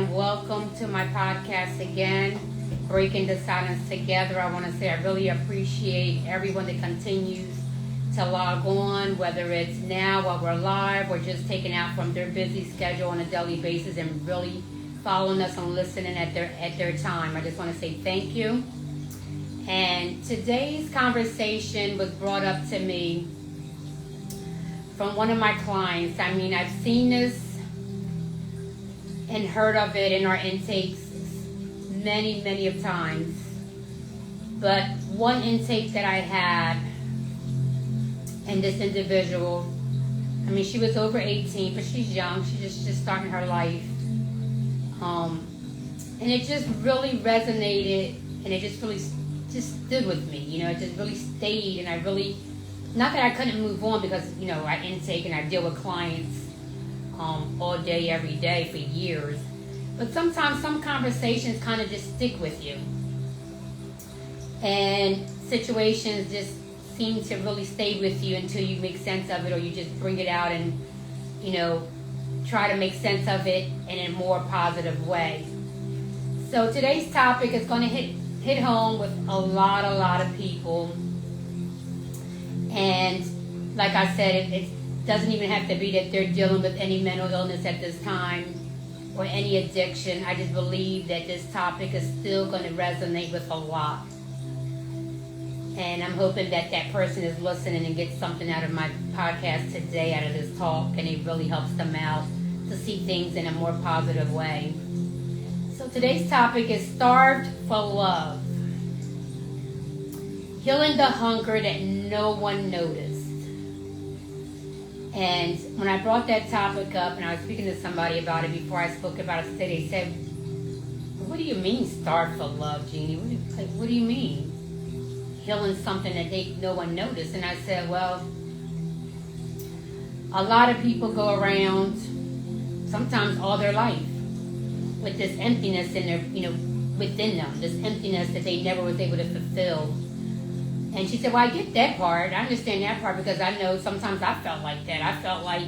and welcome to my podcast again, Breaking the Silence Together. I want to say I really appreciate everyone that continues to log on, whether it's now while we're live or just taking out from their busy schedule on a daily basis and really following us and listening at their time. I just want to say thank you. And today's conversation was brought up to me from one of my clients. I mean, I've seen this and heard of it in our intakes many of times. But one intake that I had, and this individual, I mean, she was over 18, but she's young. She's just starting her life. And it just really resonated, and it just really just stood with me. You know, it just really stayed, and I really, not that I couldn't move on because, you know, I intake and I deal with clients all day, every day for years. But sometimes some conversations kind of just stick with you. And situations just seem to really stay with you until you make sense of it, or you just bring it out and, you know, try to make sense of it in a more positive way. So today's topic is going to hit home with a lot of people. And like I said, it doesn't even have to be that they're dealing with any mental illness at this time or any addiction. I just believe that this topic is still going to resonate with a lot. And I'm hoping that that person is listening and gets something out of my podcast today, out of this talk, and it really helps them out to see things in a more positive way. So today's topic is Starved for Love. Healing the hunger that no one noticed. And when I brought that topic up, and I was speaking to somebody about it before I spoke about it today, they said, "What do you mean starved for love, Jeannie? What do you mean? Healing something that no one noticed?" And I said, well, a lot of people go around sometimes all their life with this emptiness in their, you know, within them, this emptiness that they never was able to fulfill. And she said, well, I get that part. I understand that part because I know sometimes I felt like that. I felt like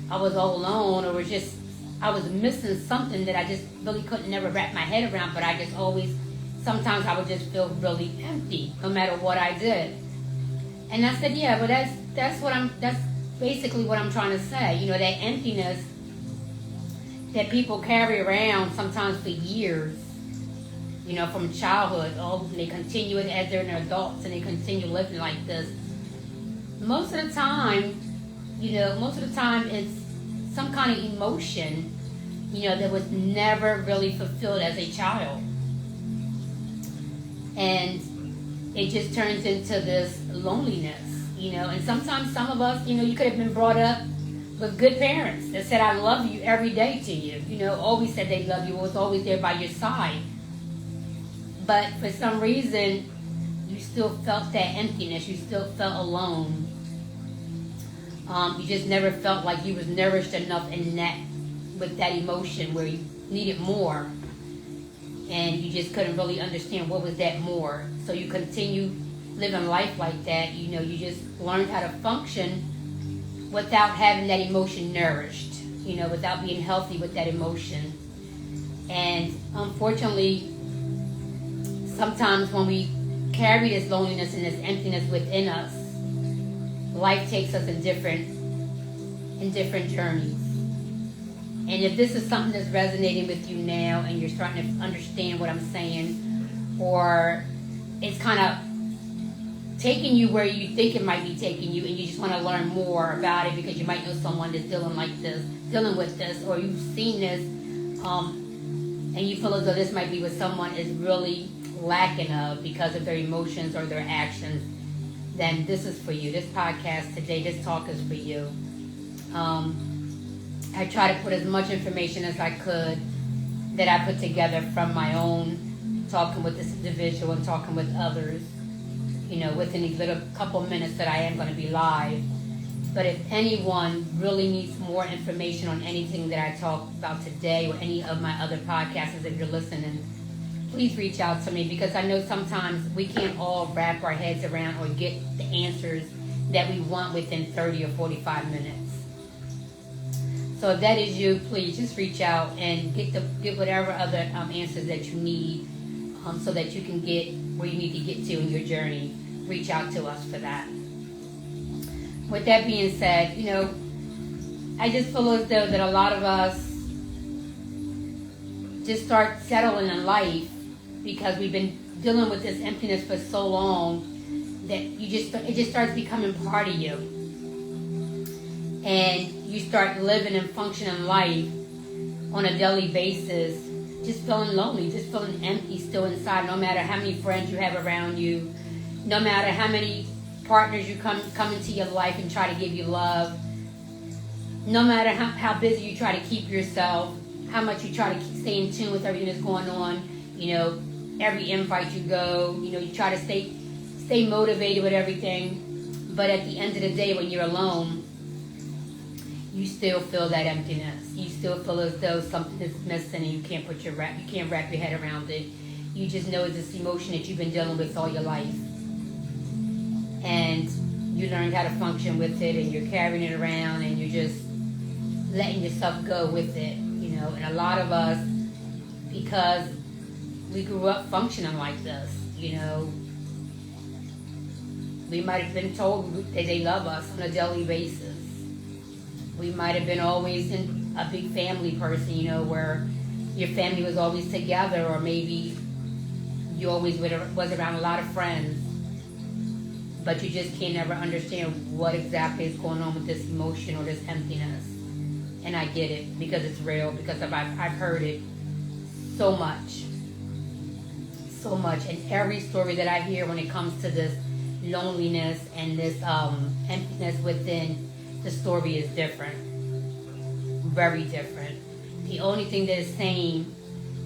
I was all alone, or was just, I was missing something that I just really couldn't never wrap my head around, but I just always, sometimes I would just feel really empty no matter what I did. And I said, yeah, but that's basically what I'm trying to say. You know, that emptiness that people carry around sometimes for years, you know, from childhood, and they continue it as they're adults, and they continue living like this. Most of the time, it's some kind of emotion, you know, that was never really fulfilled as a child. And it just turns into this loneliness, you know. And sometimes some of us, you know, you could have been brought up with good parents that said, I love you every day to you. You know, always said they love you, was always there by your side. But for some reason, you still felt that emptiness. You still felt alone. You just never felt like you was nourished enough in that, with that emotion where you needed more. And you just couldn't really understand what was that more. So you continue living life like that. You know, you just learned how to function without having that emotion nourished. You know, without being healthy with that emotion. And unfortunately, sometimes when we carry this loneliness and this emptiness within us, life takes us in different journeys. And if this is something that's resonating with you now and you're starting to understand what I'm saying, or it's kind of taking you where you think it might be taking you, and you just want to learn more about it because you might know someone that's dealing with this, or you've seen this, and you feel as though this might be what someone is really lacking of because of their emotions or their actions, then this is for you. This podcast today, this talk is for you. I try to put as much information as I could that I put together from my own talking with this individual and talking with others, you know, within these little couple minutes that I am going to be live. But if anyone really needs more information on anything that I talk about today or any of my other podcasts, if you're listening, please reach out to me, because I know sometimes we can't all wrap our heads around or get the answers that we want within 30 or 45 minutes. So if that is you, please just reach out and get whatever other answers that you need, so that you can get where you need to get to in your journey. Reach out to us for that. With that being said, I just feel as though that a lot of us just start settling in life because we've been dealing with this emptiness for so long that it just starts becoming part of you. And you start living and functioning life on a daily basis, just feeling lonely, just feeling empty still inside, no matter how many friends you have around you, no matter how many partners you come into your life and try to give you love, no matter how busy you try to keep yourself, how much you try to stay in tune with everything that's going on, every invite you go, you try to stay motivated with everything, but at the end of the day, when you're alone, you still feel that emptiness. You still feel as though something is missing, and you can't wrap your head around it. You just know it's this emotion that you've been dealing with all your life, and you learned how to function with it, and you're carrying it around, and you're just letting yourself go with it. And a lot of us, because we grew up functioning like this, we might have been told that they love us on a daily basis. We might have been always in a big family person, where your family was always together, or maybe you always was around a lot of friends, but you just can't ever understand what exactly is going on with this emotion or this emptiness. And I get it, because it's real, because I've heard it so much. And every story that I hear when it comes to this loneliness and this emptiness within, the story is different. Very different. The only thing that is same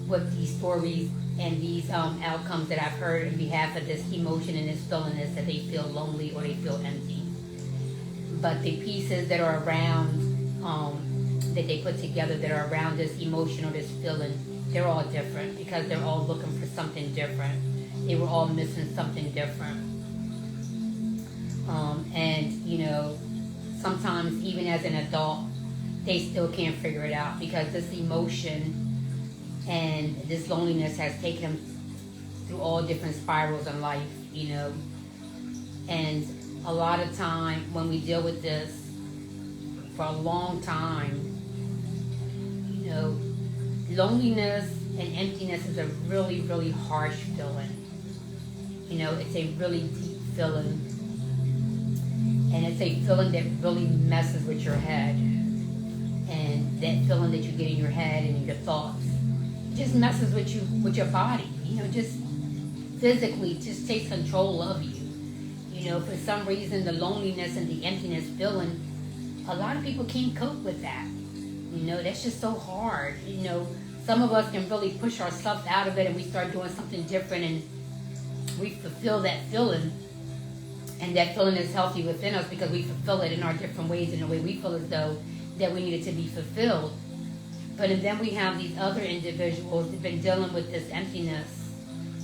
with these stories and these outcomes that I've heard on behalf of this emotion and this feeling is that they feel lonely or they feel empty. But the pieces that are around, that they put together that are around this emotion or this feeling, they're all different, because they're all looking for something different. They were all missing something different. And sometimes even as an adult, they still can't figure it out, because this emotion and this loneliness has taken them through all different spirals in life, And a lot of time when we deal with this for a long time, loneliness and emptiness is a really, really harsh feeling. It's a really deep feeling. And it's a feeling that really messes with your head. And that feeling that you get in your head and in your thoughts just messes with you, with your body. Just physically just takes control of you. For some reason, the loneliness and the emptiness feeling, a lot of people can't cope with that. That's just so hard. Some of us can really push ourselves out of it, and we start doing something different, and we fulfill that feeling. And that feeling is healthy within us because we fulfill it in our different ways, in the way we feel as though that we need it to be fulfilled. But then we have these other individuals that have been dealing with this emptiness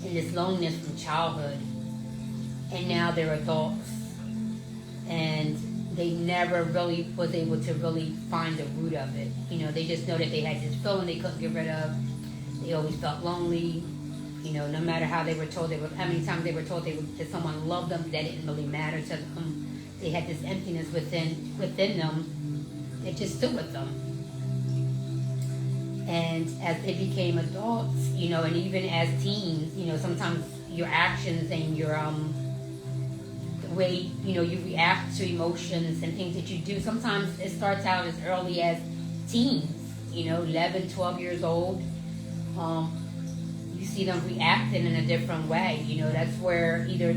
and this loneliness from childhood. And now they're adults. And they never really was able to really find the root of it. They just know that they had this feeling they couldn't get rid of. They always felt lonely. No matter how they were told, how many times they were told that someone loved them, that didn't really matter to them. They had this emptiness within them that just stood with them. And as they became adults, and even as teens, sometimes your actions and your the way you react to emotions and things that you do, sometimes it starts out as early as teens, 11, 12 years old. You see them reacting in a different way. That's where either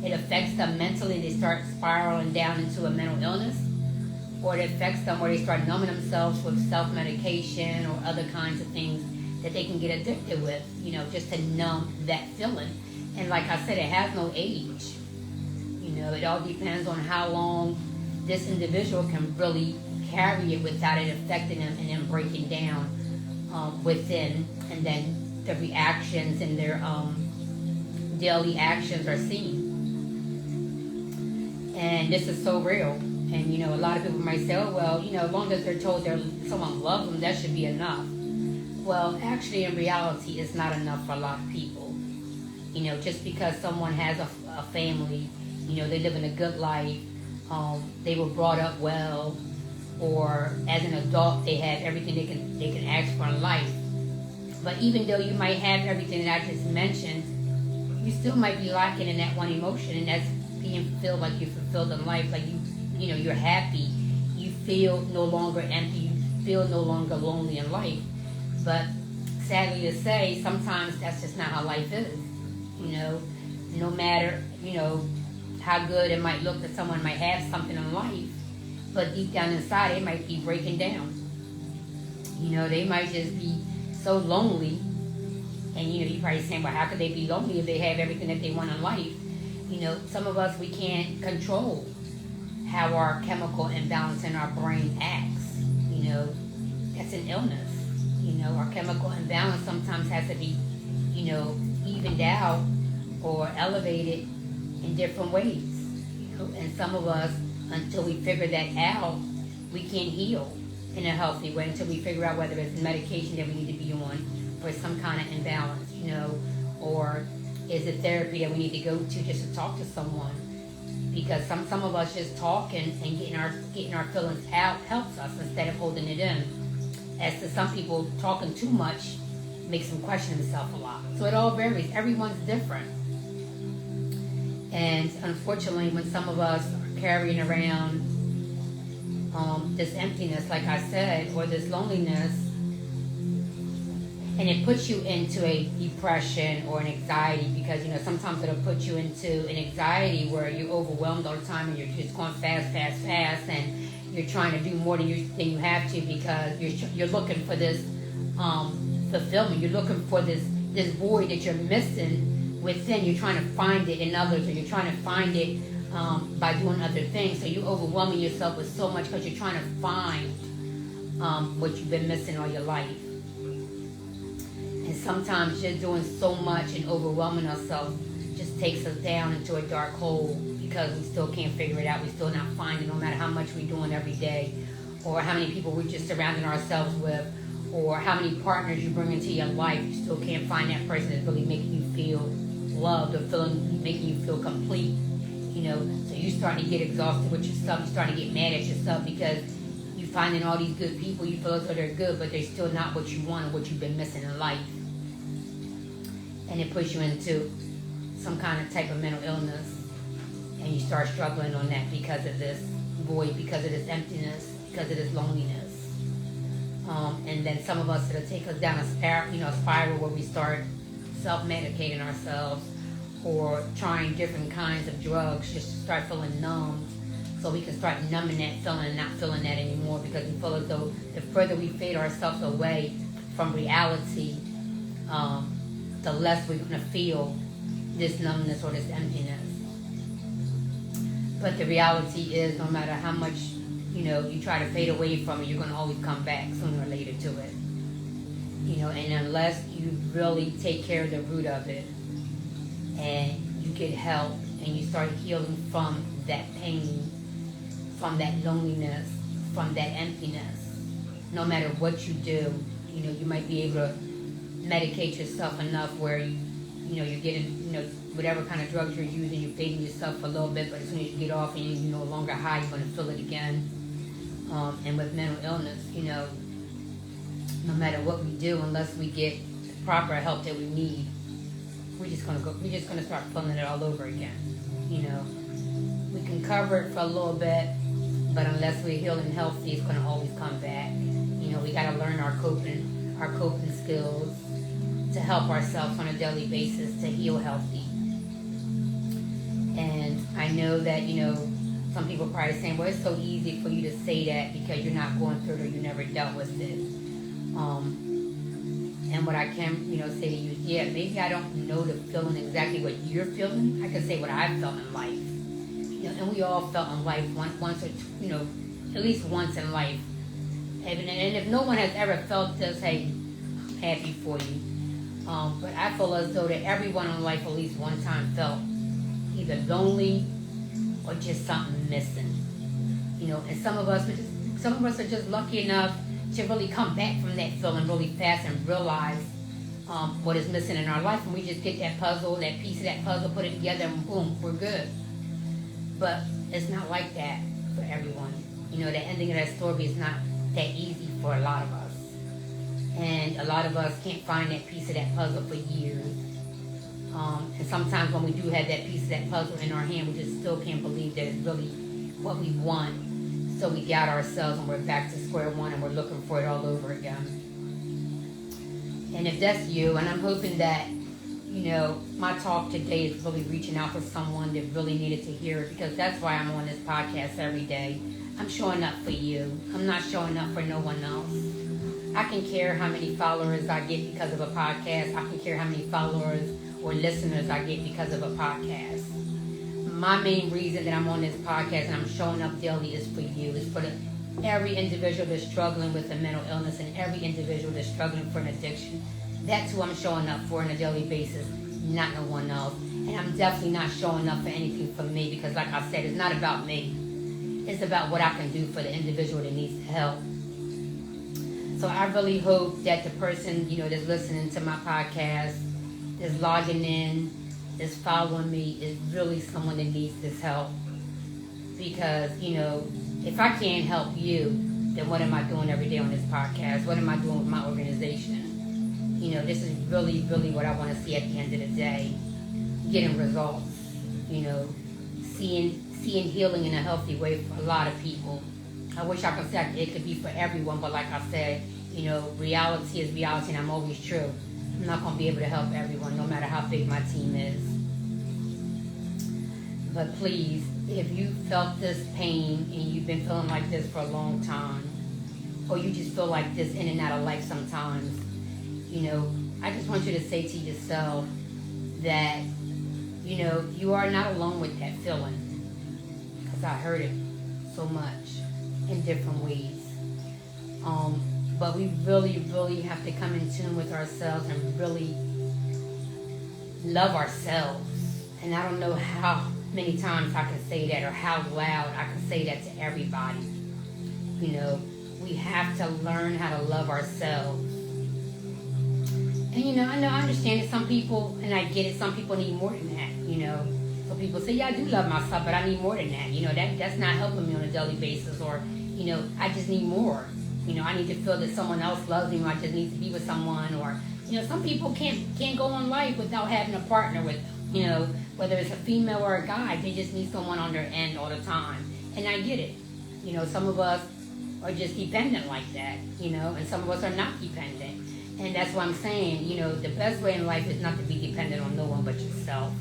it affects them mentally, they start spiraling down into a mental illness, or it affects them where they start numbing themselves with self-medication or other kinds of things that they can get addicted with, just to numb that feeling. And like I said, it has no age. It all depends on how long this individual can really carry it without it affecting them and then breaking down within, and then the reactions and their daily actions are seen. And this is so real. And, a lot of people might say, oh, well, as long as they're told someone loves them, that should be enough. Well, actually, in reality, it's not enough for a lot of people. Just because someone has a family, they live in a good life, they were brought up well, or as an adult, they have everything they can ask for in life. But even though you might have everything that I just mentioned, you still might be lacking in that one emotion, and that's feel like you're fulfilled in life, like you're happy, you feel no longer empty, you feel no longer lonely in life. But sadly to say, sometimes that's just not how life is. No matter how good it might look that someone might have something in life, but deep down inside it might be breaking down. They might just be so lonely, and you're probably saying, well, how could they be lonely if they have everything that they want in life? Some of us, we can't control how our chemical imbalance in our brain acts. That's an illness. Our chemical imbalance sometimes has to be, evened out or elevated in different ways. And some of us, until we figure that out, we can't heal in a healthy way until we figure out whether it's medication that we need to be on for some kind of imbalance, or is it therapy that we need to go to just to talk to someone? Because some of us just talking and getting our feelings out helps us instead of holding it in. As to some people, talking too much makes them question themselves a lot. So it all varies. Everyone's different. And unfortunately, when some of us are carrying around this emptiness, like I said, or this loneliness, and it puts you into a depression or an anxiety, because sometimes it'll put you into an anxiety where you're overwhelmed all the time and you're just going fast, and you're trying to do more than you have to, because you're looking for this fulfillment. You're looking for this void that you're missing within. You're trying to find it in others, or you're trying to find it by doing other things. So you're overwhelming yourself with so much because you're trying to find what you've been missing all your life. And sometimes just doing so much and overwhelming ourselves just takes us down into a dark hole, because we still can't figure it out. We're still not finding, no matter how much we're doing every day, or how many people we're just surrounding ourselves with, or how many partners you bring into your life. You still can't find that person that's really making you feel loved or making you feel complete. So you're starting to get exhausted with yourself. You're starting to get mad at yourself because you're finding all these good people. You feel as though they're good, but they're still not what you want or what you've been missing in life. And it puts you into some kind of type of mental illness. And you start struggling on that because of this void, because of this emptiness, because of this loneliness. And then some of us, it'll take us down a spiral where we start self-medicating ourselves, or trying different kinds of drugs just to start feeling numb, so we can start numbing that feeling and not feeling that anymore, because we feel as though the further we fade ourselves away from reality, the less we're going to feel this numbness or this emptiness. But the reality is, no matter how much you try to fade away from it, you're going to always come back sooner or later to it. And unless you really take care of the root of it, and you get help, and you start healing from that pain, from that loneliness, from that emptiness, no matter what you do, you might be able to medicate yourself enough where you're getting, whatever kind of drugs you're using, you're fading yourself for a little bit, but as soon as you get off and you're no longer high, you're going to feel it again. And with mental illness, no matter what we do, unless we get the proper help that we need, we're just gonna start feeling it all over again. We can cover it for a little bit, but unless we're healed and healthy, it's gonna always come back. We gotta learn our coping skills to help ourselves on a daily basis to heal healthy. And I know that some people are probably saying, well, it's so easy for you to say that because you're not going through it or you never dealt with it. And what I can, say to you is, yeah, maybe I don't know the feeling exactly what you're feeling. I can say what I've felt in life. And we all felt in life once or two, at least once in life. And if no one has ever felt this, hey, I'm happy for you. But I feel as though that everyone in life at least one time felt either lonely or just something missing. And some of us are just lucky enough to really come back from that feeling really fast and realize what is missing in our life, and we just get that piece of that puzzle, put it together, and boom, we're good. But it's not like that for everyone. The ending of that story is not that easy for a lot of us. And a lot of us can't find that piece of that puzzle for years. And sometimes when we do have that piece of that puzzle in our hand, we just still can't believe that it's really what we want. So we doubt ourselves and we're back to square one and we're looking for it all over again. And if that's you, and I'm hoping that, my talk today is really reaching out for someone that really needed to hear it, because that's why I'm on this podcast every day. I'm showing up for you. I'm not showing up for no one else. I can care how many followers I get because of a podcast. I can care how many followers or listeners I get because of a podcast. My main reason that I'm on this podcast and I'm showing up daily is for you. It's for every individual that's struggling with a mental illness and every individual that's struggling for an addiction. That's who I'm showing up for on a daily basis, not no one else. And I'm definitely not showing up for anything for me, because like I said, it's not about me. It's about what I can do for the individual that needs help. So I really hope that the person, that's listening to my podcast, that's logging in, that's following me, is really someone that needs this help. Because, if I can't help you, then what am I doing every day on this podcast? What am I doing with my organization? This is really, really what I want to see at the end of the day. Getting results. Seeing healing in a healthy way for a lot of people. I wish I could say it could be for everyone, but like I said, reality is reality, and I'm always true. I'm not going to be able to help everyone, no matter how big my team is. But please, if you felt this pain and you've been feeling like this for a long time, or you just feel like this in and out of life sometimes, I just want you to say to yourself that, you are not alone with that feeling. Because I heard it so much in different ways. But we really, really have to come in tune with ourselves and really love ourselves. And I don't know how many times I can say that, or how loud I can say that to everybody. We have to learn how to love ourselves. And I understand that some people, and I get it, some people need more than that, Some people say, yeah, I do love myself, but I need more than that. That's not helping me on a daily basis, or, I just need more. I need to feel that someone else loves me, or I just need to be with someone, or, some people can't go on life without having a partner with them, whether it's a female or a guy. They just need someone on their end all the time. And I get it. Some of us are just dependent like that, and some of us are not dependent. And that's what I'm saying, the best way in life is not to be dependent on no one but yourself.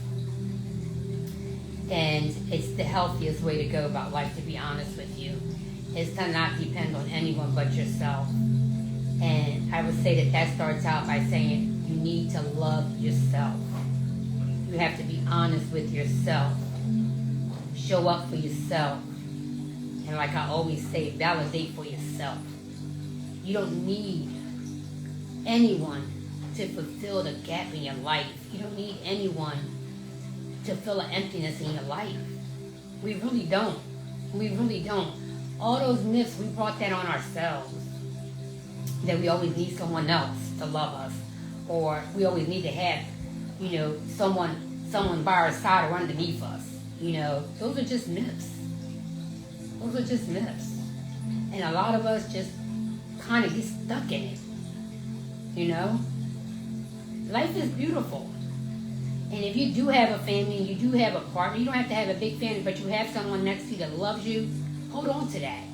And it's the healthiest way to go about life, to be honest with you, is to not depend on anyone but yourself. And I would say that starts out by saying you need to love yourself. You have to be honest with yourself. Show up for yourself. And like I always say, validate for yourself. You don't need anyone to fulfill the gap in your life. You don't need anyone to fill an emptiness in your life. We really don't. We really don't. All those myths, we brought that on ourselves. That we always need someone else to love us. Or we always need to have, someone by our side or underneath us. Those are just myths. Those are just myths. And a lot of us just kind of get stuck in it. Life is beautiful. And if you do have a family, you do have a partner, you don't have to have a big family, but you have someone next to you that loves you, hold on to that.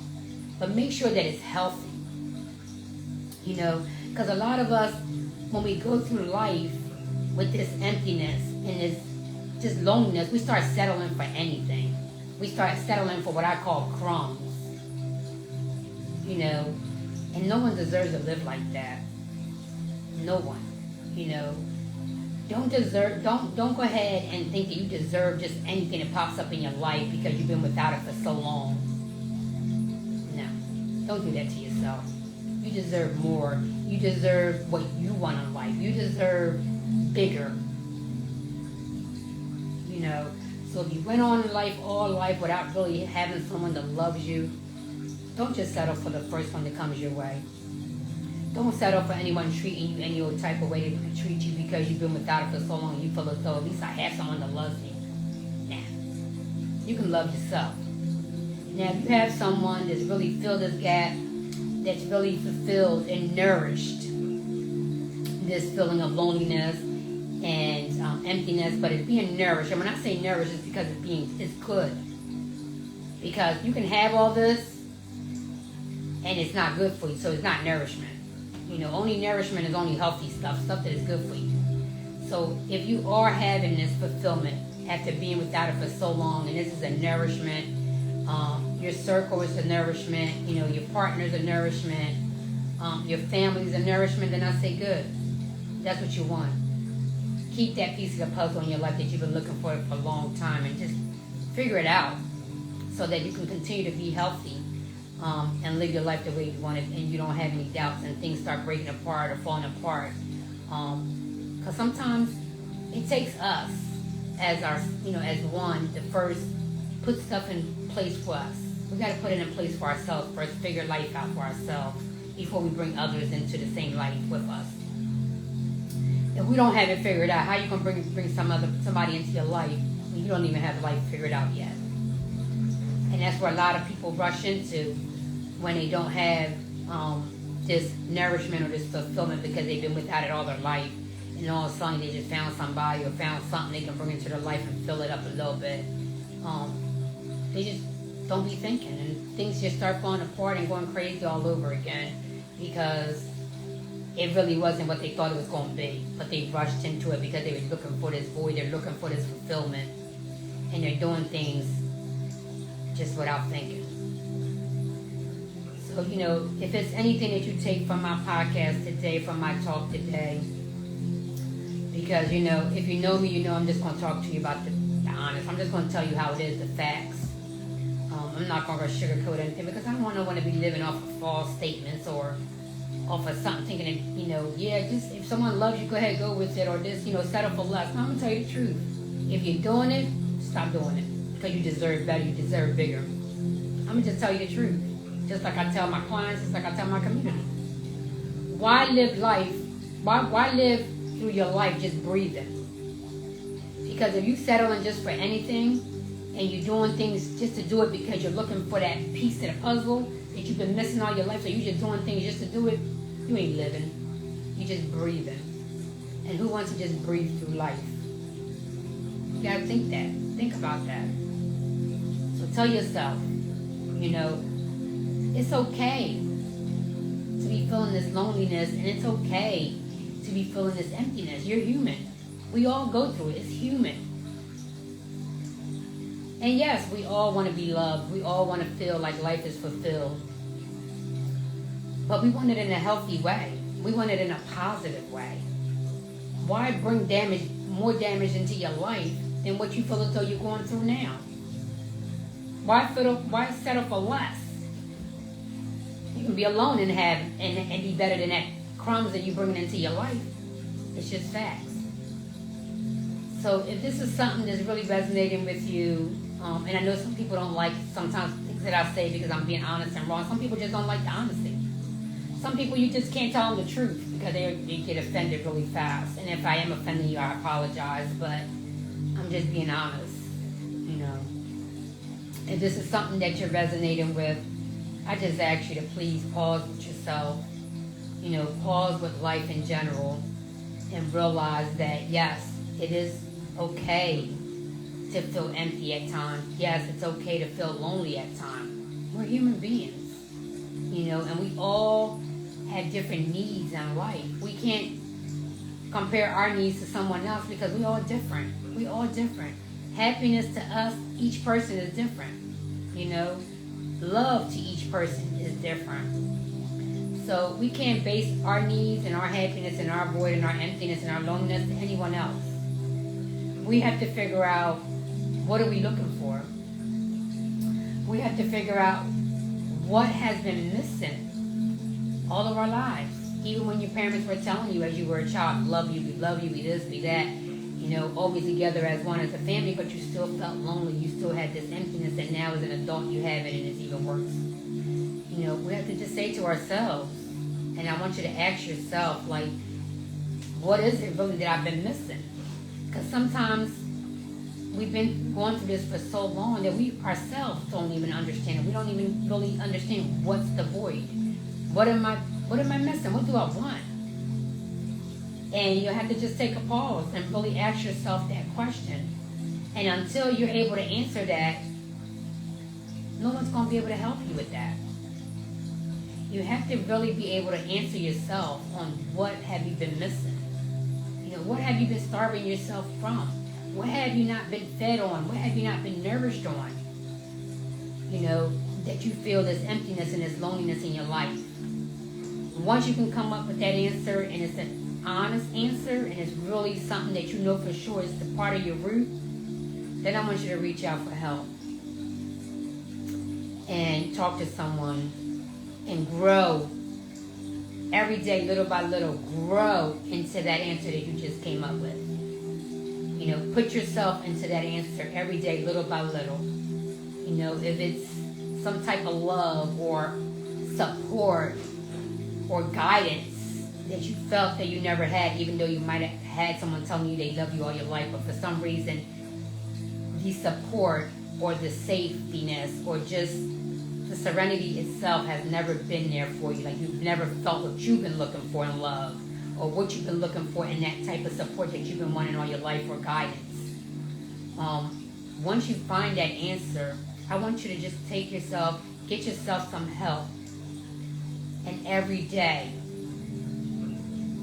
But make sure that it's healthy. Because a lot of us, when we go through life with this emptiness and this just loneliness, we start settling for anything. We start settling for what I call crumbs. And no one deserves to live like that. No one. Don't go ahead and think that you deserve just anything that pops up in your life because you've been without it for so long. No. Don't do that to yourself. You deserve more. You deserve what you want in life. You deserve bigger. So if you went on in life all life without really having someone that loves you, don't just settle for the first one that comes your way. Don't settle for anyone treating you any old type of way they treat you because you've been without it for so long. You feel as though at least I have someone that loves me. Nah. You can love yourself. Now, if you have someone that's really filled this gap, that's really fulfilled and nourished this feeling of loneliness and emptiness, but it's being nourished. And when I say nourished, it's because it's good. Because you can have all this, and it's not good for you, so it's not nourishment. Only nourishment is only healthy stuff that is good for you. So if you are having this fulfillment after being without it for so long, and this is a nourishment, your circle is a nourishment, your partner's a nourishment, your family's a nourishment, then I say good. That's what you want. Keep that piece of the puzzle in your life that you've been looking for a long time, and just figure it out so that you can continue to be healthy and live your life the way you want it, and you don't have any doubts and things start breaking apart or falling apart. Because sometimes it takes us as one to first put stuff in place for us. We got to put it in place for ourselves first, figure life out for ourselves before we bring others into the same life with us. If we don't have it figured out, how you gonna bring somebody into your life when you don't even have life figured out yet? And that's where a lot of people rush into when they don't have this nourishment or this fulfillment because they've been without it all their life, and all of a sudden they just found somebody or found something they can bring into their life and fill it up a little bit. They just don't be thinking, and things just start falling apart and going crazy all over again because it really wasn't what they thought it was going to be, but they rushed into it because they were looking for this void, they're looking for this fulfillment, and they're doing things just without thinking. So, if it's anything that you take from my podcast today, from my talk today, because, if you know me, I'm just going to talk to you about the honest. I'm just going to tell you how it is, the facts. I'm not going to sugarcoat anything because I don't want no one to be living off of false statements or off of something thinking that, just if someone loves you, go ahead, go with it, or just, settle for less. No, I'm going to tell you the truth. If you're doing it, stop doing it because you deserve better, you deserve bigger. I'm going to just tell you the truth. Just like I tell my clients, just like I tell my community. Why live life? Why live through your life just breathing? Because if you settling just for anything and you're doing things just to do it because you're looking for that piece of the puzzle that you've been missing all your life, so you're just doing things just to do it, you ain't living. You're just breathing. And who wants to just breathe through life? You gotta think that. Think about that. So tell yourself, it's okay to be feeling this loneliness, and it's okay to be feeling this emptiness. You're human. We all go through it. It's human. And yes, we all want to be loved. We all want to feel like life is fulfilled. But we want it in a healthy way. We want it in a positive way. Why bring more damage into your life than what you feel as though you're going through now? Why settle for less? You can be alone and be better than that crumbs that you bring into your life. It's just facts. So if this is something that's really resonating with you, and I know some people don't like sometimes things that I say because I'm being honest and wrong. Some people just don't like the honesty. Some people you just can't tell them the truth because they get offended really fast. And if I am offending you, I apologize, but I'm just being honest. If this is something that you're resonating with, I just ask you to please pause with yourself, pause with life in general, and realize that yes, it is okay to feel empty at times. Yes, it's okay to feel lonely at times. We're human beings, and we all have different needs in life. We can't compare our needs to someone else because we're all different. We're all different. Happiness to us, each person is different. Love to each person is different. So we can't base our needs and our happiness and our void and our emptiness and our loneliness to anyone else. We have to figure out, what are we looking for? We have to figure out what has been missing all of our lives. Even when your parents were telling you as you were a child, love you, we this, we that. always together as one as a family, but you still felt lonely. You still had this emptiness, and now as an adult you have it, and it's even worse. We have to just say to ourselves, and I want you to ask yourself, like, what is it really that I've been missing? Because sometimes we've been going through this for so long that we ourselves don't even understand it. We don't even really understand what's the void. What am I missing? What do I want? And you have to just take a pause and really ask yourself that question. And until you're able to answer that, no one's going to be able to help you with that. You have to really be able to answer yourself on what have you been missing. What have you been starving yourself from? What have you not been fed on? What have you not been nourished on? That you feel this emptiness and this loneliness in your life. Once you can come up with that answer, and it's an honest answer, and it's really something that you know for sure is the part of your root, then I want you to reach out for help. And talk to someone and grow every day, little by little, grow into that answer that you just came up with. Put yourself into that answer every day, little by little. If it's some type of love or support or guidance that you felt that you never had, even though you might have had someone telling you they love you all your life, but for some reason, the support or the safetiness or just the serenity itself has never been there for you. Like, you've never felt what you've been looking for in love, or what you've been looking for in that type of support that you've been wanting all your life, or guidance. Once you find that answer, I want you to just get yourself some help, and every day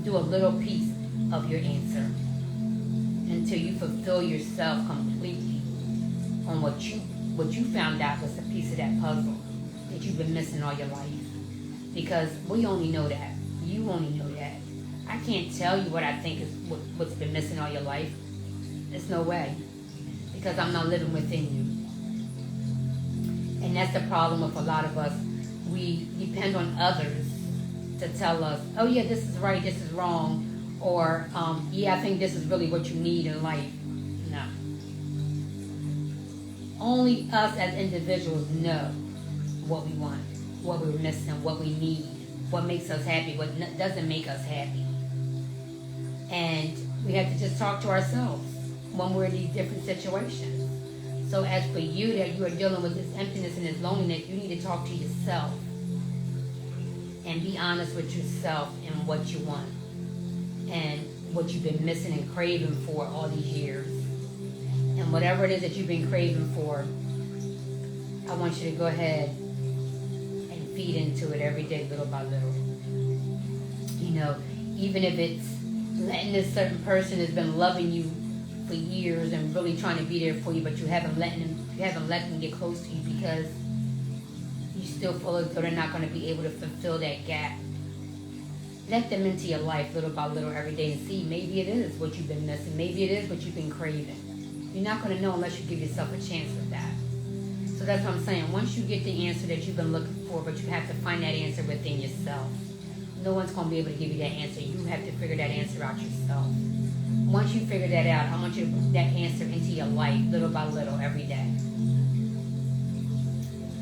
do a little piece of your answer until you fulfill yourself completely on what you found out was a piece of that puzzle that you've been missing all your life. Because we only know that. You only know that. I can't tell you what I think is what's been missing all your life. There's no way. Because I'm not living within you. And that's the problem with a lot of us. We depend on others to tell us, oh yeah, this is right, this is wrong. Or, yeah, I think this is really what you need in life. No. Only us as individuals know what we want, what we're missing, what we need, what makes us happy, what doesn't make us happy. And we have to just talk to ourselves when we're in these different situations. So as for you, that you are dealing with this emptiness and this loneliness, you need to talk to yourself and be honest with yourself and what you want and what you've been missing and craving for all these years. And whatever it is that you've been craving for, I want you to go ahead and feed into it every day, little by little. Even if it's letting this certain person has been loving you for years and really trying to be there for you, but you haven't let them get close to you because you still feel as though they're not going to be able to fulfill that gap. Let them into your life little by little every day and see, maybe it is what you've been missing. Maybe it is what you've been craving. You're not going to know unless you give yourself a chance with that. So that's what I'm saying. Once you get the answer that you've been looking for, but you have to find that answer within yourself. No one's going to be able to give you that answer. You have to figure that answer out yourself. Once you figure that out, I want you to put that answer into your life little by little every day.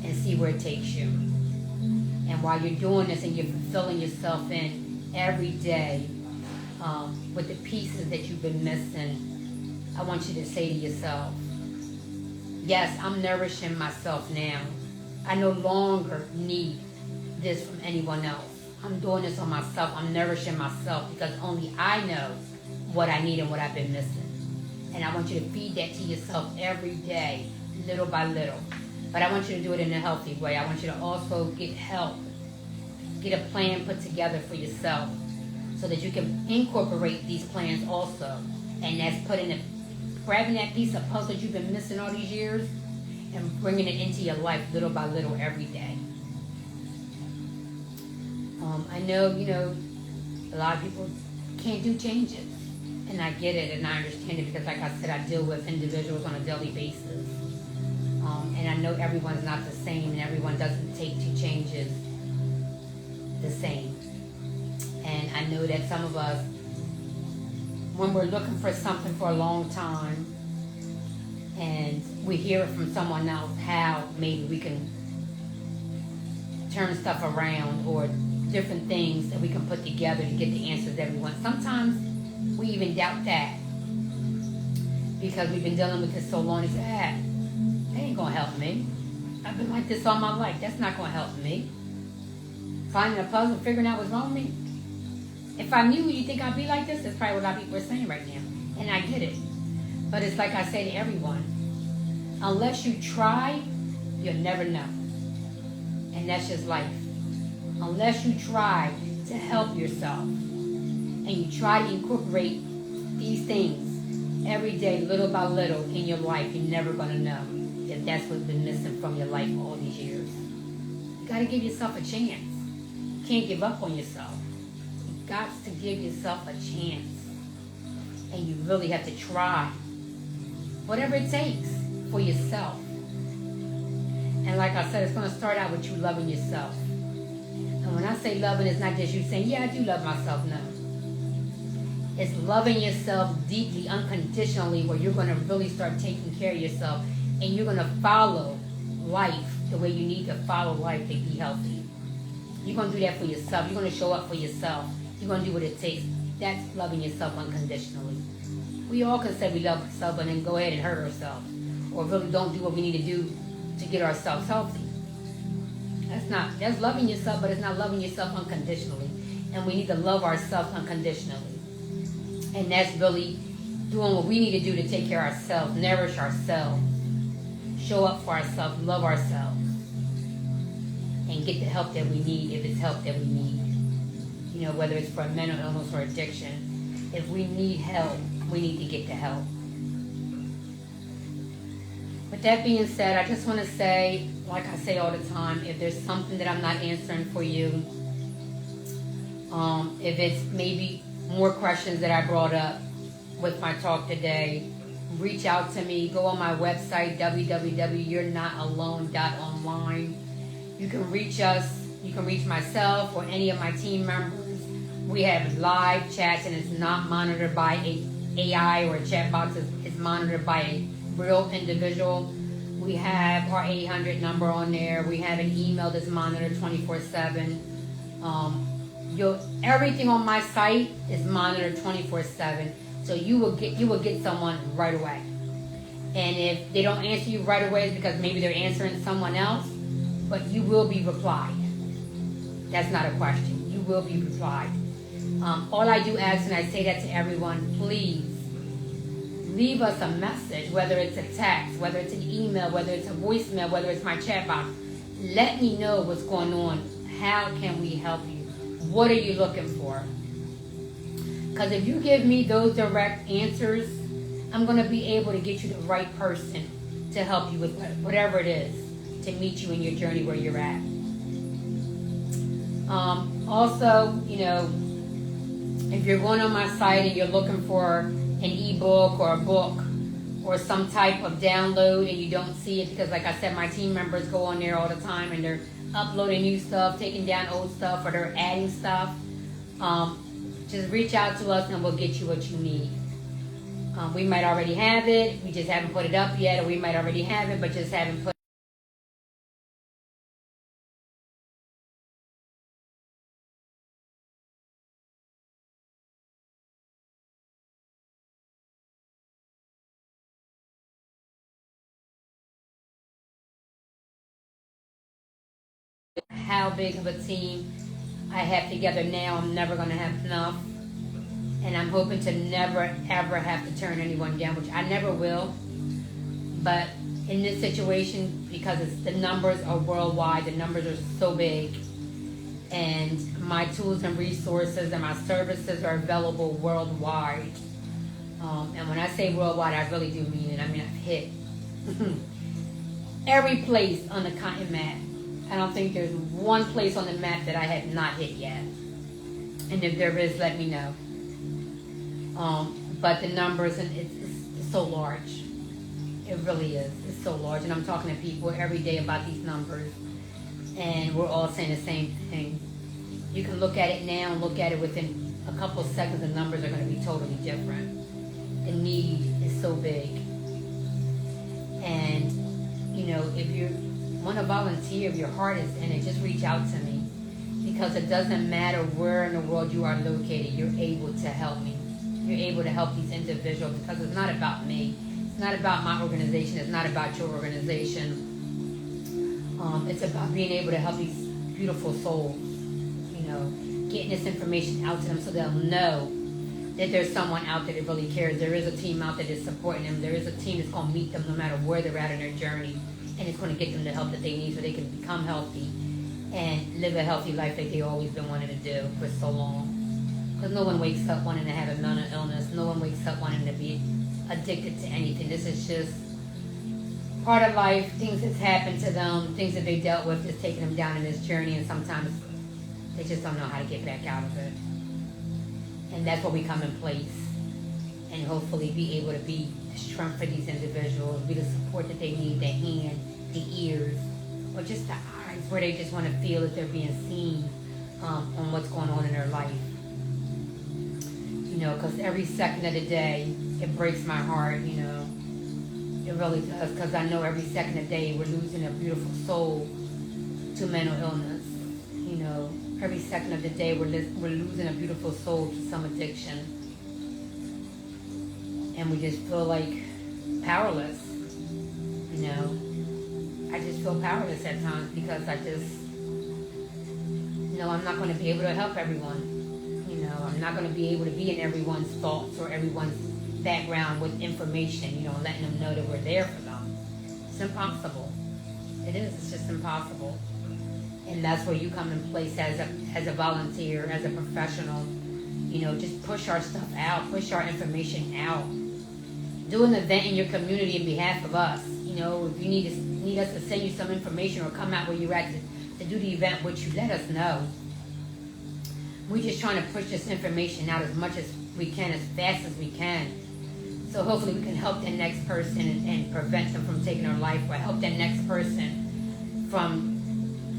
And see where it takes you. And while you're doing this and you're fulfilling yourself in every day with the pieces that you've been missing, I want you to say to yourself, yes, I'm nourishing myself now. I no longer need this from anyone else. I'm doing this on myself. I'm nourishing myself because only I know what I need and what I've been missing. And I want you to feed that to yourself every day, little by little. But I want you to do it in a healthy way. I want you to also get help. Get a plan put together for yourself so that you can incorporate these plans also. And that's grabbing that piece of puzzle that you've been missing all these years and bringing it into your life little by little every day. I know, a lot of people can't do changes. And I get it and I understand it because, like I said, I deal with individuals on a daily basis. And I know everyone's not the same and everyone doesn't take to changes the same. And I know that some of us, when we're looking for something for a long time and we hear it from someone else, how maybe we can turn stuff around or different things that we can put together to get the answers that we want. Sometimes we even doubt that because we've been dealing with this so long. It's that ain't going to help me. I've been like this all my life. That's not going to help me. Finding a puzzle, figuring out what's wrong with me. If I knew you think I'd be like this, that's probably what a lot of people are saying right now. And I get it. But it's like I say to everyone, unless you try, you'll never know. And that's just life. Unless you try to help yourself and you try to incorporate these things every day, little by little in your life, you're never going to know if that's what's been missing from your life all these years. You got to give yourself a chance. You can't give up on yourself. You got to give yourself a chance. And you really have to try whatever it takes for yourself. And like I said, it's going to start out with you loving yourself. And when I say loving, it's not just you saying, yeah, I do love myself. No. It's loving yourself deeply, unconditionally, where you're going to really start taking care of yourself. And you're going to follow life the way you need to follow life to be healthy. You're going to do that for yourself. You're going to show up for yourself. You're going to do what it takes. That's loving yourself unconditionally. We all can say we love ourselves and then go ahead and hurt ourselves. Or really don't do what we need to do to get ourselves healthy. That's loving yourself, but it's not loving yourself unconditionally. And we need to love ourselves unconditionally. And that's really doing what we need to do to take care of ourselves, nourish ourselves, show up for ourselves, love ourselves, and get the help that we need if it's help that we need. You know, whether it's for a mental illness or addiction. If we need help, we need to get the help. With that being said, I just want to say, like I say all the time, if there's something that I'm not answering for you, if it's maybe more questions that I brought up with my talk today, reach out to me. Go on my website, www.you'renotalone.online. You can reach us. You can reach myself or any of my team members. We have live chats, and it's not monitored by a AI or a chat box. It's monitored by a real individual. We have our 800 number on there. We have an email that's monitored 24/7. Everything on my site is monitored 24/7. So you will get someone right away. And if they don't answer you right away, it's because maybe they're answering someone else. But you will be replied. That's not a question. You will be replied. All I do ask, and I say that to everyone, please leave us a message, whether it's a text, whether it's an email, whether it's a voicemail, whether it's my chat box. Let me know what's going on. How can we help you? What are you looking for? Because if you give me those direct answers, I'm going to be able to get you the right person to help you with whatever it is to meet you in your journey where you're at. Also, you know, if you're going on my site and you're looking for an ebook or a book or some type of download and you don't see it, because like I said, my team members go on there all the time and they're uploading new stuff, taking down old stuff, or they're adding stuff, just reach out to us and we'll get you what you need. We might already have it, we just haven't put it up yet, or we might already have it but just haven't put how big of a team I have together now. I'm never going to have enough. And I'm hoping to never, ever have to turn anyone down, which I never will. But in this situation, because the numbers are worldwide, the numbers are so big, and my tools and resources and my services are available worldwide. And when I say worldwide, I really do mean it. I mean, I've hit every place on the continent map. I don't think there's one place on the map that I have not hit yet. And if there is, let me know. But the numbers, and it's so large. It really is. It's so large. And I'm talking to people every day about these numbers. And we're all saying the same thing. You can look at it now and look at it within a couple of seconds. The numbers are going to be totally different. the need is so big. And, if you want to volunteer, if your heart is in it, just reach out to me. Because it doesn't matter where in the world you are located, you're able to help me. You're able to help these individuals, because it's not about me. It's not about my organization. It's not about your organization. It's about being able to help these beautiful souls, getting this information out to them so they'll know that there's someone out there that really cares. There is a team out there that's supporting them. There is a team that's going to meet them no matter where they're at in their journey, and it's going to get them the help that they need so they can become healthy and live a healthy life that they've always been wanting to do for so long. Because no one wakes up wanting to have a mental illness. No one wakes up wanting to be addicted to anything. This is just part of life, things that's happened to them, things that they dealt with that's taking them down in this journey, and sometimes they just don't know how to get back out of it. And that's where we come in place, and hopefully be able to be the strength for these individuals, be the support that they need, the hand, the ears, or just the eyes, where they just want to feel that they're being seen on what's going on in their life. Because every second of the day, it breaks my heart, It really does, because I know every second of the day we're losing a beautiful soul to mental illness. Every second of the day we're losing a beautiful soul to some addiction. And we just feel like powerless. I just feel powerless at times, because I just know I'm not going to be able to help everyone. I'm not going to be able to be in everyone's thoughts or everyone's background with information, letting them know that we're there for them. It's impossible. It is. It's just impossible. And that's where you come in place as a volunteer, as a professional. Just push our stuff out, push our information out. Do an event in your community on behalf of us. If you need us to send you some information or come out where you're at to do the event, would you let us know? We're just trying to push this information out as much as we can, as fast as we can. So hopefully we can help the next person and prevent them from taking their life, or help that next person from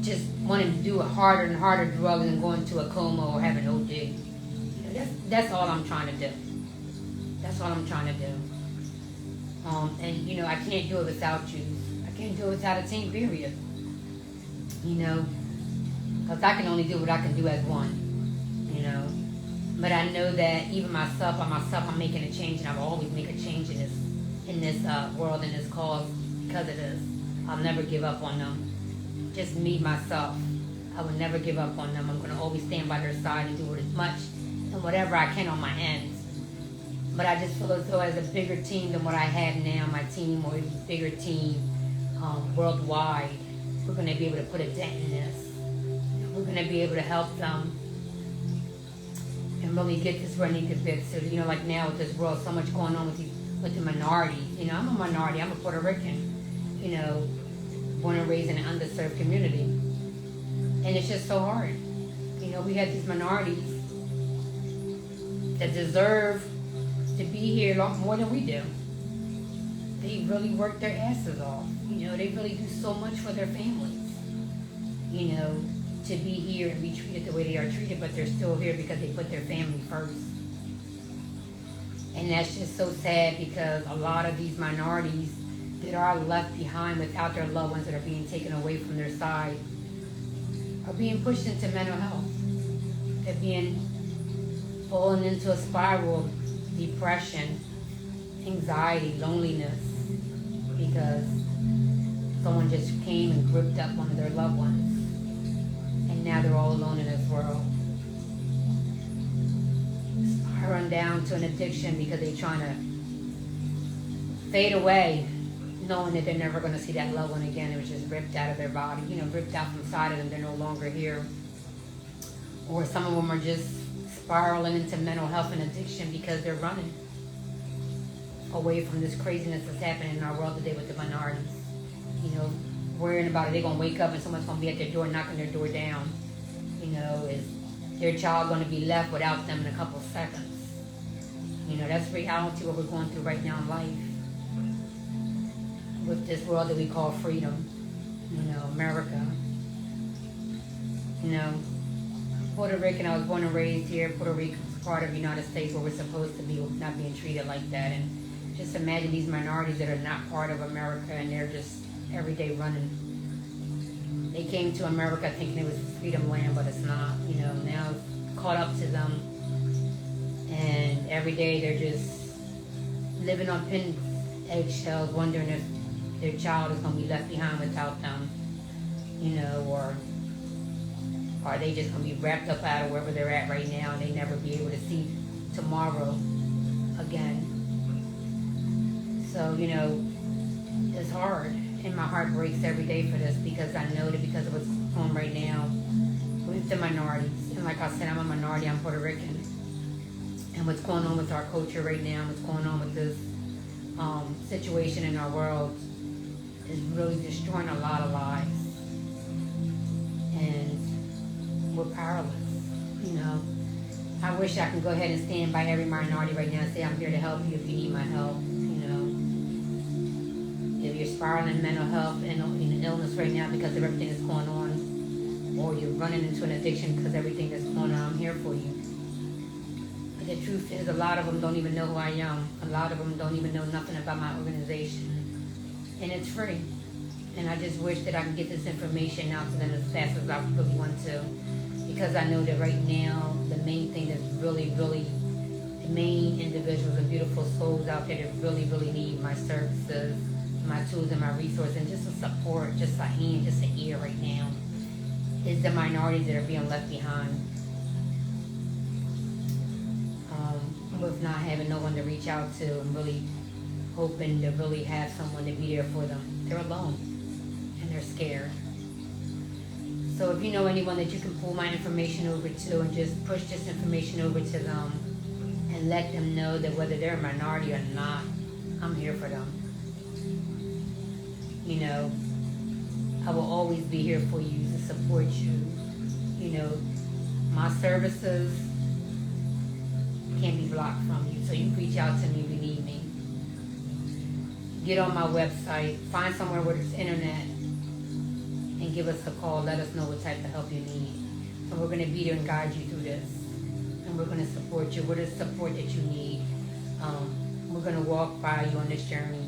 just wanting to do a harder and harder drugs and going to a coma or having OD. That's all I'm trying to do. That's all I'm trying to do. And I can't do it without you. I can't do it without a team, period. Because I can only do what I can do as one. But I know that even myself, I'm making a change, and I will always make a change in this world, in this cause, because of this. I'll never give up on them. Just me, myself. I will never give up on them. I'm going to always stand by their side and do as much and whatever I can on my end. But I just feel as though as a bigger team than what I have now, my team, or even bigger team worldwide, we're going to be able to put a dent in this. We're going to be able to help them and really get this where it needs to be. So, like now with this world, so much going on with the minorities. I'm a minority. I'm a Puerto Rican, born and raised in an underserved community. And it's just so hard. We have these minorities that deserve to be here a lot more than we do. They really work their asses off. They really do so much for their families. To be here and be treated the way they are treated, but they're still here because they put their family first. And that's just so sad, because a lot of these minorities that are left behind without their loved ones, that are being taken away from their side, are being pushed into mental health. They're being fallen into a spiral of depression, anxiety, loneliness, because someone just came and gripped up one of their loved ones. And now they're all alone in this world. Spiraling down to an addiction because they're trying to fade away, knowing that they're never going to see that loved one again. It was just ripped out of their body, ripped out from inside of them. They're no longer here. Or some of them are just spiraling into mental health and addiction because they're running away from this craziness that's happening in our world today with the minorities. Worrying about it, they're going to wake up and someone's going to be at their door, knocking their door down. Is their child going to be left without them in a couple seconds? That's reality, what we're going through right now in life. With this world that we call freedom, America. Puerto Rican, I was born and raised here. Puerto Rico is part of the United States where we're supposed to be, not being treated like that. And just imagine these minorities that are not part of America and they're just every day running. They came to America thinking it was freedom land, but it's not. Now it's caught up to them. And every day they're just living on pin eggshells, wondering if their child is going to be left behind without them, or are they just going to be wrapped up out of wherever they're at right now and they never be able to see tomorrow again. So, it's hard, and my heart breaks every day for this because I know that because of what's going on right now with the minorities, and like I said, I'm a minority, I'm Puerto Rican, and what's going on with our culture right now, what's going on with this situation in our world is really destroying a lot of lives, and we're powerless. I wish I could go ahead and stand by every minority right now and say I'm here to help you if you need my help. If you're spiraling in mental health and in illness right now because of everything that's going on, or you're running into an addiction because of everything that's going on, I'm here for you. But the truth is, a lot of them don't even know who I am. A lot of them don't even know nothing about my organization. And it's free. And I just wish that I could get this information out to them as fast as I really want to. Because I know that right now, the main thing that's really, really, the main individuals and beautiful souls out there that really, really need my services, my tools and my resources, and just a support, just a hand, just an ear right now, is the minorities that are being left behind. With not having no one to reach out to and really hoping to really have someone to be there for them. They're alone and they're scared. So if you know anyone that you can pull my information over to and just push this information over to them and let them know that whether they're a minority or not, I'm here for them. I will always be here for you to support you. My services can't be blocked from you. So you reach out to me if you need me. Get on my website, find somewhere where there's internet, and give us a call. Let us know what type of help you need. And we're going to be there and guide you through this. And we're going to support you with the support that you need. We're going to walk by you on this journey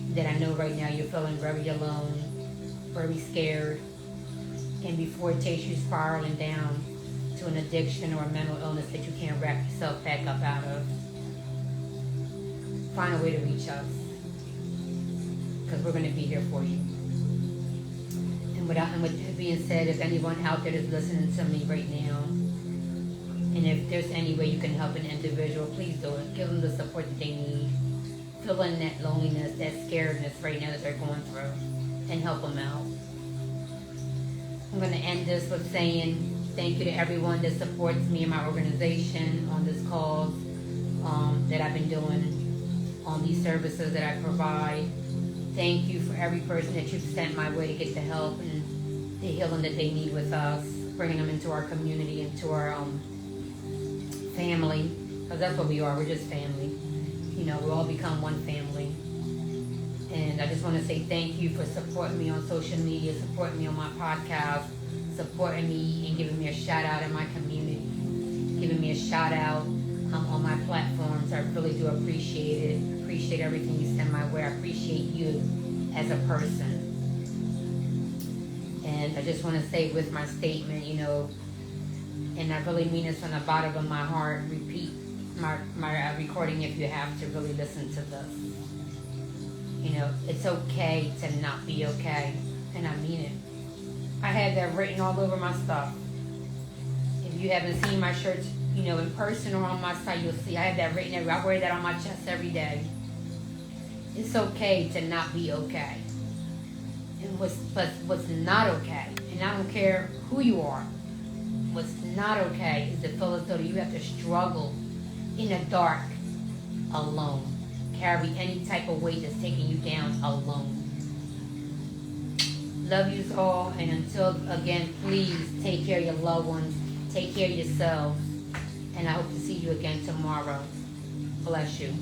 that I know right now you're feeling very alone, very scared. And before it takes you spiraling down to an addiction or a mental illness that you can't wrap yourself back up out of, find a way to reach us. Because we're going to be here for you. And with that being said, if anyone out there that's listening to me right now, and if there's any way you can help an individual, please do it. Give them the support that they need. Fill in that loneliness, that scaredness right now that they're going through, and help them out. I'm going to end this with saying thank you to everyone that supports me and my organization on this cause that I've been doing, on these services that I provide. Thank you for every person that you've sent my way to get the help and the healing that they need with us, bringing them into our community, into our family, because that's what we are. We're just family. We all become one family. And I just want to say thank you for supporting me on social media, supporting me on my podcast, supporting me and giving me a shout out in my community, giving me a shout out on my platforms. I really do appreciate it. Appreciate everything you send my way. I appreciate you as a person. And I just want to say with my statement, and I really mean this from the bottom of my heart, repeat my recording if you have to really listen to this. It's okay to not be okay. And I mean it. I had that written all over my stuff. If you haven't seen my shirts, in person or on my site, you'll see I have that written everywhere. I wear that on my chest every day. It's okay to not be okay. And what's not okay, and I don't care who you are, what's not okay is to feel as though you have to struggle in the dark alone. Carry any type of weight that's taking you down alone. Love you all, and until again, please take care of your loved ones, take care of yourselves, and I hope to see you again tomorrow. Bless you.